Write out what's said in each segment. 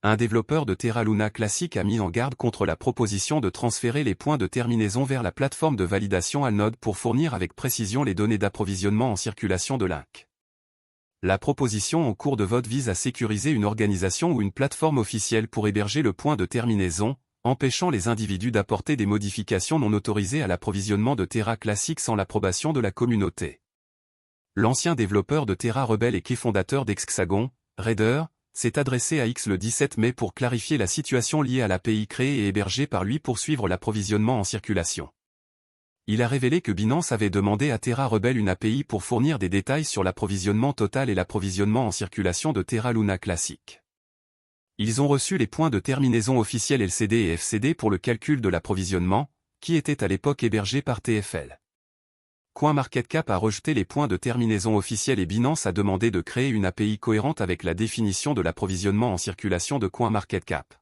Un développeur de Terra Luna classique a mis en garde contre la proposition de transférer les points de terminaison vers la plateforme de validation Alnode pour fournir avec précision les données d'approvisionnement en circulation de Link. La proposition en cours de vote vise à sécuriser une organisation ou une plateforme officielle pour héberger le point de terminaison, empêchant les individus d'apporter des modifications non autorisées à l'approvisionnement de Terra classique sans l'approbation de la communauté. L'ancien développeur de Terra Rebel et cofondateur d'Hexagon, Raider, s'est adressé à X le 17 mai pour clarifier la situation liée à l'API créée et hébergée par lui pour suivre l'approvisionnement en circulation. Il a révélé que Binance avait demandé à Terra Rebel une API pour fournir des détails sur l'approvisionnement total et l'approvisionnement en circulation de Terra Luna classique. Ils ont reçu les points de terminaison officiels LCD et FCD pour le calcul de l'approvisionnement, qui étaient à l'époque hébergés par TFL. CoinMarketCap a rejeté les points de terminaison officiels et Binance a demandé de créer une API cohérente avec la définition de l'approvisionnement en circulation de CoinMarketCap.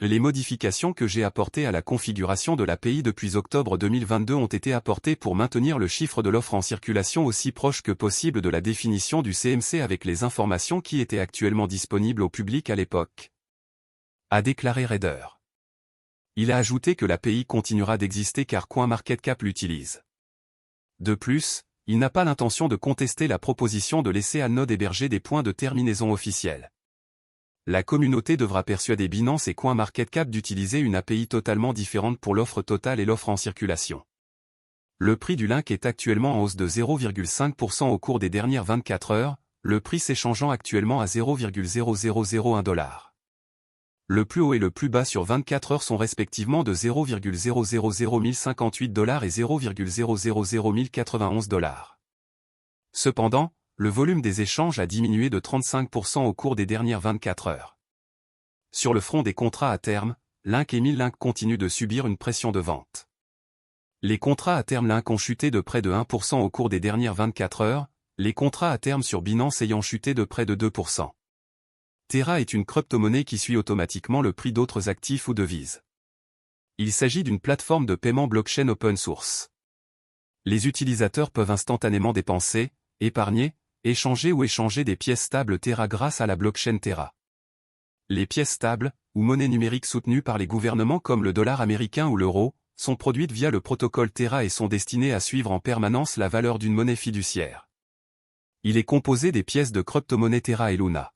Les modifications que j'ai apportées à la configuration de l'API depuis octobre 2022 ont été apportées pour maintenir le chiffre de l'offre en circulation aussi proche que possible de la définition du CMC avec les informations qui étaient actuellement disponibles au public à l'époque, a déclaré Raider. Il a ajouté que l'API continuera d'exister car CoinMarketCap l'utilise. De plus, il n'a pas l'intention de contester la proposition de laisser Alnode héberger des points de terminaison officiels. La communauté devra persuader Binance et CoinMarketCap d'utiliser une API totalement différente pour l'offre totale et l'offre en circulation. Le prix du Link est actuellement en hausse de 0,5% au cours des dernières 24 heures, le prix s'échangeant actuellement à 0,0001 $. Le plus haut et le plus bas sur 24 heures sont respectivement de 0,000158 $ et 0,000191 $. Cependant, le volume des échanges a diminué de 35% au cours des dernières 24 heures. Sur le front des contrats à terme, Link et MIL-Link continuent de subir une pression de vente. Les contrats à terme Link ont chuté de près de 1% au cours des dernières 24 heures, les contrats à terme sur Binance ayant chuté de près de 2%. Terra est une crypto-monnaie qui suit automatiquement le prix d'autres actifs ou devises. Il s'agit d'une plateforme de paiement blockchain open source. Les utilisateurs peuvent instantanément dépenser, épargner, échanger ou échanger des pièces stables Terra grâce à la blockchain Terra. Les pièces stables, ou monnaies numériques soutenues par les gouvernements comme le dollar américain ou l'euro, sont produites via le protocole Terra et sont destinées à suivre en permanence la valeur d'une monnaie fiduciaire. Il est composé des pièces de crypto-monnaie Terra et Luna.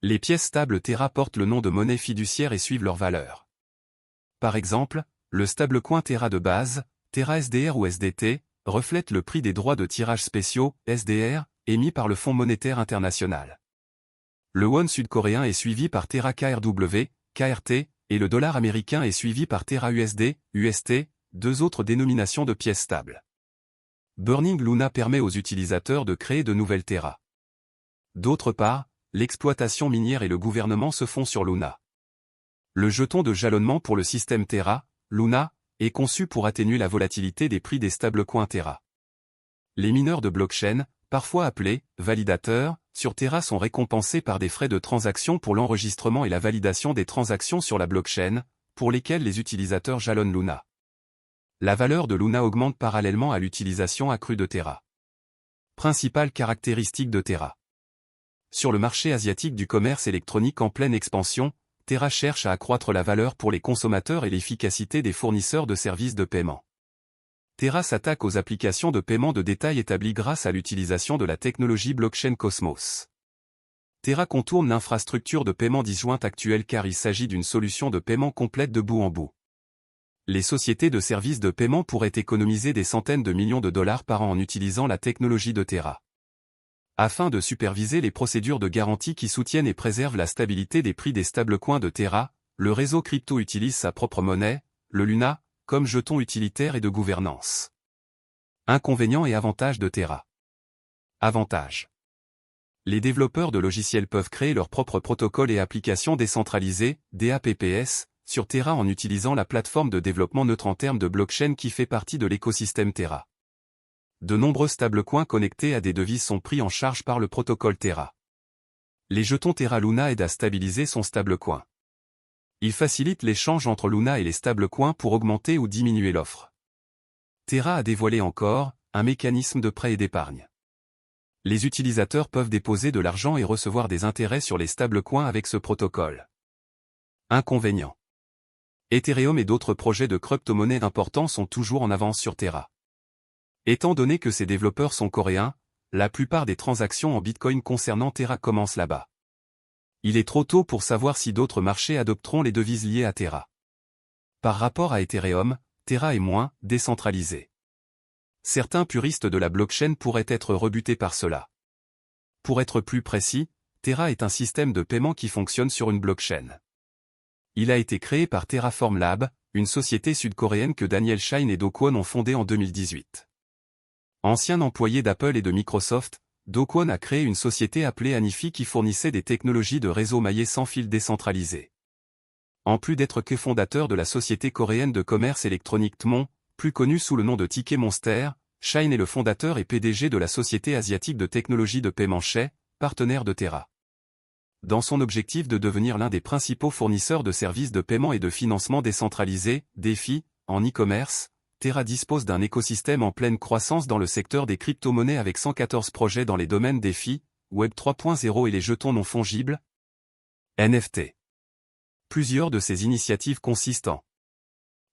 Les pièces stables Terra portent le nom de monnaie fiduciaire et suivent leur valeur. Par exemple, le stablecoin Terra de base, Terra SDR ou SDT, reflète le prix des droits de tirage spéciaux, SDR, émis par le Fonds monétaire international. Le won sud-coréen est suivi par Terra KRW, KRT, et le dollar américain est suivi par Terra USD, UST, deux autres dénominations de pièces stables. Burning Luna permet aux utilisateurs de créer de nouvelles Terra. D'autre part, l'exploitation minière et le gouvernement se font sur Luna. Le jeton de jalonnement pour le système Terra, Luna, est conçu pour atténuer la volatilité des prix des stablecoins Terra. Les mineurs de blockchain, parfois appelés validateurs, sur Terra sont récompensés par des frais de transaction pour l'enregistrement et la validation des transactions sur la blockchain, pour lesquels les utilisateurs jalonnent Luna. La valeur de Luna augmente parallèlement à l'utilisation accrue de Terra. Principale caractéristique de Terra. Sur le marché asiatique du commerce électronique en pleine expansion, Terra cherche à accroître la valeur pour les consommateurs et l'efficacité des fournisseurs de services de paiement. Terra s'attaque aux applications de paiement de détail établies grâce à l'utilisation de la technologie blockchain Cosmos. Terra contourne l'infrastructure de paiement disjointe actuelle car il s'agit d'une solution de paiement complète de bout en bout. Les sociétés de services de paiement pourraient économiser des centaines de millions de dollars par an en utilisant la technologie de Terra. Afin de superviser les procédures de garantie qui soutiennent et préservent la stabilité des prix des stablecoins de Terra, le réseau crypto utilise sa propre monnaie, le Luna, comme jeton utilitaire et de gouvernance. Inconvénients et avantages de Terra. Avantages. Les développeurs de logiciels peuvent créer leurs propres protocoles et applications décentralisées, DApps, sur Terra en utilisant la plateforme de développement neutre en termes de blockchain qui fait partie de l'écosystème Terra. De nombreux stablecoins connectés à des devises sont pris en charge par le protocole Terra. Les jetons Terra Luna aident à stabiliser son stablecoin. Ils facilitent l'échange entre Luna et les stablecoins pour augmenter ou diminuer l'offre. Terra a dévoilé encore un mécanisme de prêt et d'épargne. Les utilisateurs peuvent déposer de l'argent et recevoir des intérêts sur les stablecoins avec ce protocole. Inconvénients. Ethereum et d'autres projets de crypto-monnaie importants sont toujours en avance sur Terra. Étant donné que ces développeurs sont coréens, la plupart des transactions en Bitcoin concernant Terra commencent là-bas. Il est trop tôt pour savoir si d'autres marchés adopteront les devises liées à Terra. Par rapport à Ethereum, Terra est moins décentralisé. Certains puristes de la blockchain pourraient être rebutés par cela. Pour être plus précis, Terra est un système de paiement qui fonctionne sur une blockchain. Il a été créé par Terraform Lab, une société sud-coréenne que Daniel Shine et Do Kwon ont fondée en 2018. Ancien employé d'Apple et de Microsoft, Do Kwon a créé une société appelée Anifi qui fournissait des technologies de réseau maillé sans fil décentralisé. En plus d'être cofondateur de la société coréenne de commerce électronique Tmon, plus connue sous le nom de Ticket Monster, Shine est le fondateur et PDG de la société asiatique de technologie de paiement Shay, partenaire de Terra. Dans son objectif de devenir l'un des principaux fournisseurs de services de paiement et de financement décentralisé, DeFi, en e-commerce, Terra dispose d'un écosystème en pleine croissance dans le secteur des crypto-monnaies avec 114 projets dans les domaines DeFi, Web 3.0 et les jetons non fongibles, NFT. Plusieurs de ces initiatives consistent en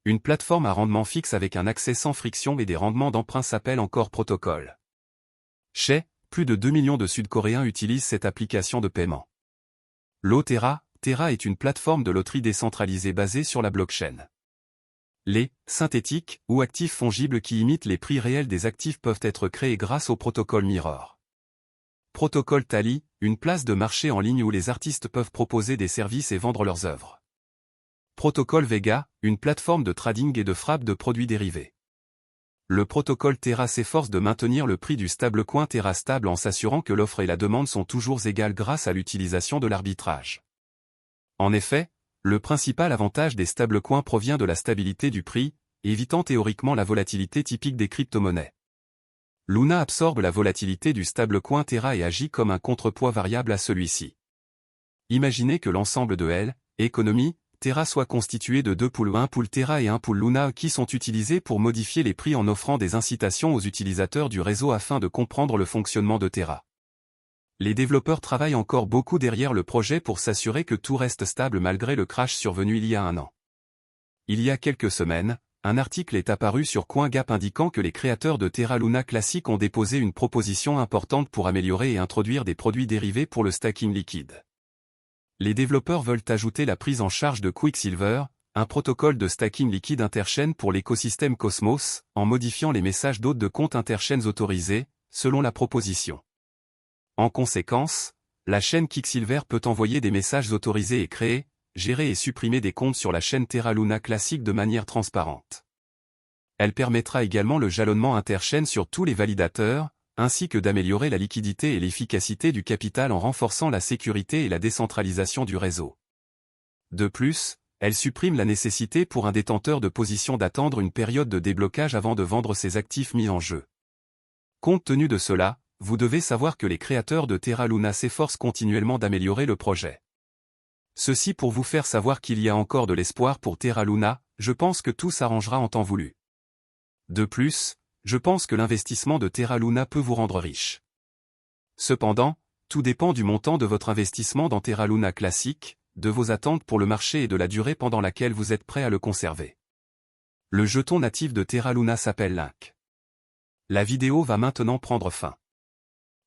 une plateforme à rendement fixe avec un accès sans friction et des rendements d'emprunt s'appelle encore Protocol. Shay, plus de 2 millions de Sud-Coréens utilisent cette application de paiement. Terra est une plateforme de loterie décentralisée basée sur la blockchain. Les synthétiques ou actifs fongibles qui imitent les prix réels des actifs peuvent être créés grâce au protocole Mirror. Protocole Tally, une place de marché en ligne où les artistes peuvent proposer des services et vendre leurs œuvres. Protocole Vega, une plateforme de trading et de frappe de produits dérivés. Le protocole Terra s'efforce de maintenir le prix du stablecoin Terra stable en s'assurant que l'offre et la demande sont toujours égales grâce à l'utilisation de l'arbitrage. En effet, le principal avantage des stablecoins provient de la stabilité du prix, évitant théoriquement la volatilité typique des crypto-monnaies. Luna absorbe la volatilité du stablecoin Terra et agit comme un contrepoids variable à celui-ci. Imaginez que l'ensemble de L, économie, Terra soit constitué de deux pools, un pool Terra et un pool Luna qui sont utilisés pour modifier les prix en offrant des incitations aux utilisateurs du réseau afin de comprendre le fonctionnement de Terra. Les développeurs travaillent encore beaucoup derrière le projet pour s'assurer que tout reste stable malgré le crash survenu il y a un an. Il y a quelques semaines, un article est apparu sur CoinGap indiquant que les créateurs de Terra Luna Classic ont déposé une proposition importante pour améliorer et introduire des produits dérivés pour le stacking liquide. Les développeurs veulent ajouter la prise en charge de Quicksilver, un protocole de stacking liquide interchain pour l'écosystème Cosmos, en modifiant les messages d'hôtes de compte interchains autorisés, selon la proposition. En conséquence, la chaîne Quicksilver peut envoyer des messages autorisés et créer, gérer et supprimer des comptes sur la chaîne Terra Luna Classic de manière transparente. Elle permettra également le jalonnement interchain sur tous les validateurs, ainsi que d'améliorer la liquidité et l'efficacité du capital en renforçant la sécurité et la décentralisation du réseau. De plus, elle supprime la nécessité pour un détenteur de position d'attendre une période de déblocage avant de vendre ses actifs mis en jeu. Compte tenu de cela, vous devez savoir que les créateurs de Terra Luna s'efforcent continuellement d'améliorer le projet. Ceci pour vous faire savoir qu'il y a encore de l'espoir pour Terra Luna, je pense que tout s'arrangera en temps voulu. De plus, je pense que l'investissement de Terra Luna peut vous rendre riche. Cependant, tout dépend du montant de votre investissement dans Terra Luna Classic, de vos attentes pour le marché et de la durée pendant laquelle vous êtes prêt à le conserver. Le jeton natif de Terra Luna s'appelle Link. La vidéo va maintenant prendre fin.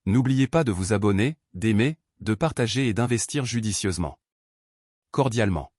N'oubliez pas de vous abonner, d'aimer, de partager et d'investir judicieusement. Cordialement.